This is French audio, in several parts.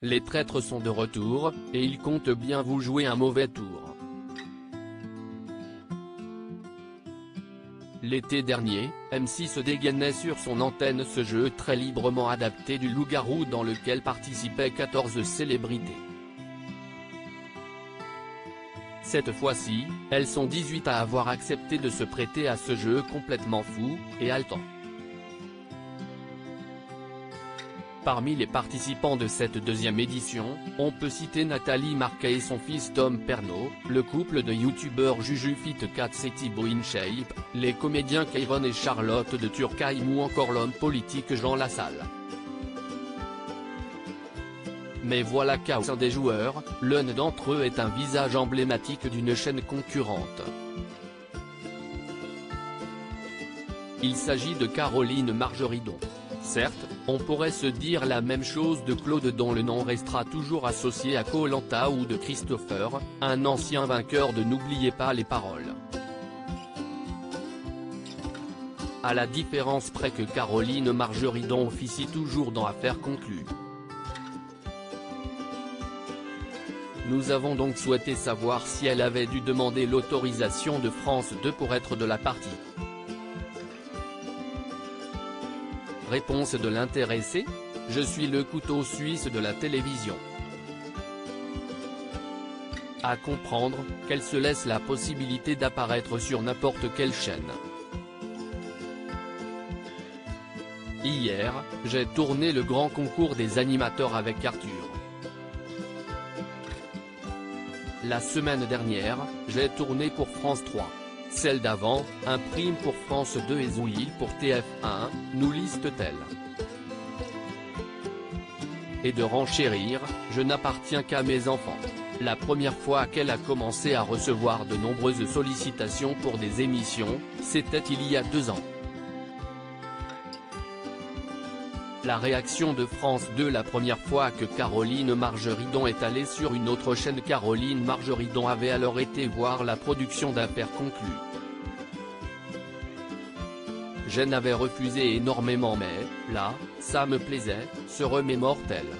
Les traîtres sont de retour, et ils comptent bien vous jouer un mauvais tour. L'été dernier, M6 dégainait sur son antenne ce jeu très librement adapté du loup-garou dans lequel participaient 14 célébrités. Cette fois-ci, elles sont 18 à avoir accepté de se prêter à ce jeu complètement fou, et haletant. Parmi les participants de cette deuxième édition, on peut citer Nathalie Marquet et son fils Tom Pernaut, le couple de youtubeurs Juju Fit Kat et Thibaut InShape, les comédiens Kevin et Charlotte de Turckheim ou encore l'homme politique Jean Lassalle. Mais voilà qu'au sein des joueurs, l'un d'entre eux est un visage emblématique d'une chaîne concurrente. Il s'agit de Caroline Margeridon. Certes, on pourrait se dire la même chose de Claude dont le nom restera toujours associé à Koh-Lanta ou de Christopher, un ancien vainqueur de N'oubliez pas les paroles. À la différence près que Caroline Margeridon officie toujours dans Affaires conclues. Nous avons donc souhaité savoir si elle avait dû demander l'autorisation de France 2 pour être de la partie. Réponse de l'intéressé : je suis le couteau suisse de la télévision. À comprendre, qu'elle se laisse la possibilité d'apparaître sur n'importe quelle chaîne. Hier, j'ai tourné le grand concours des animateurs avec Arthur. La semaine dernière, j'ai tourné pour France 3. Celle d'avant, un prime pour France 2 et Zouil pour TF1, nous liste-t-elle. Et de renchérir, je n'appartiens qu'à mes enfants. La première fois qu'elle a commencé à recevoir de nombreuses sollicitations pour des émissions, c'était il y a 2 ans. La réaction de France 2 la première fois que Caroline Margeridon est allée sur une autre chaîne. Caroline Margeridon avait alors été voir la production d'Affaires conclues. Je n'avais refusé énormément mais, là, ça me plaisait, se remémore-t-elle.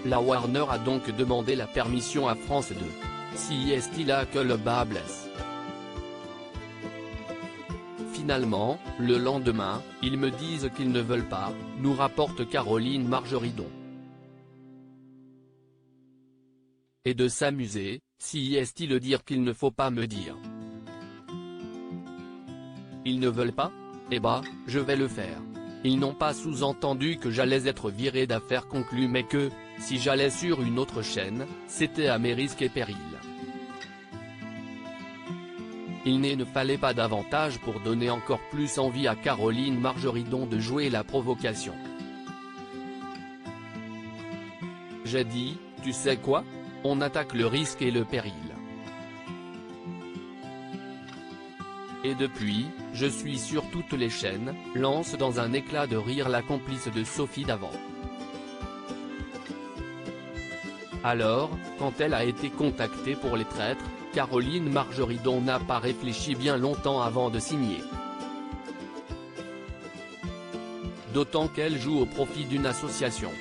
La Warner a donc demandé la permission à France 2. Si est-il là que le bas blesse. Finalement, le lendemain, ils me disent qu'ils ne veulent pas, nous rapporte Caroline Margeridon. Et de s'amuser, si est-il dire qu'il ne faut pas me dire. Ils ne veulent pas ? Eh bah, je vais le faire. Ils n'ont pas sous-entendu que j'allais être viré d'Affaires conclues mais que, si j'allais sur une autre chaîne, c'était à mes risques et périls. Il ne fallait pas davantage pour donner encore plus envie à Caroline Margeridon de jouer la provocation. J'ai dit, tu sais quoi ? On attaque le risque et le péril. Et depuis, je suis sur toutes les chaînes, lance dans un éclat de rire la complice de Sophie Davant. Alors, quand elle a été contactée pour les traîtres, Caroline Margeridon n'a pas réfléchi bien longtemps avant de signer. D'autant qu'elle joue au profit d'une association.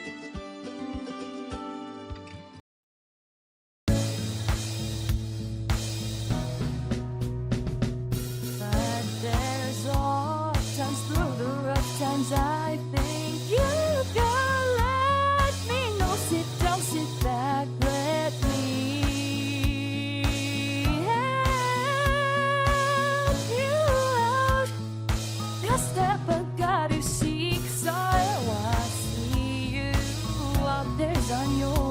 On your